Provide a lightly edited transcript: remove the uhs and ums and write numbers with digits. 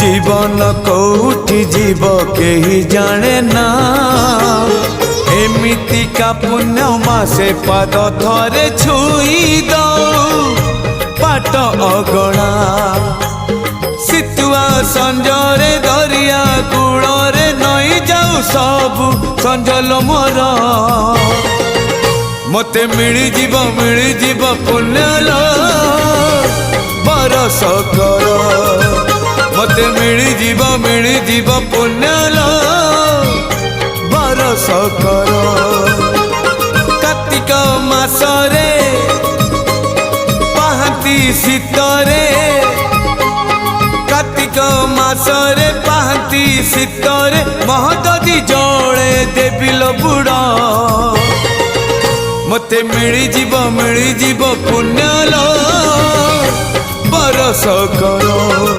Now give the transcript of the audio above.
जीवन कौटी जीव केही जाने ना एमिति का पुण्य मासे पाद थरे छुई दो पाट अगणा सितुआ संजरे दरिया कूଳରେ नई जाऊ सबु संजल मोर मते मिली जीव पुण्यलो बरस कर मते मिली जीव पुण्यलो बरस कर कार्तिक मासरे पाहांती शीतरे कार्तिक मासरे पाहांती शीतरे महददी जले देविल बुड़ा मते मिली जीव पुण्यलो बरस कर।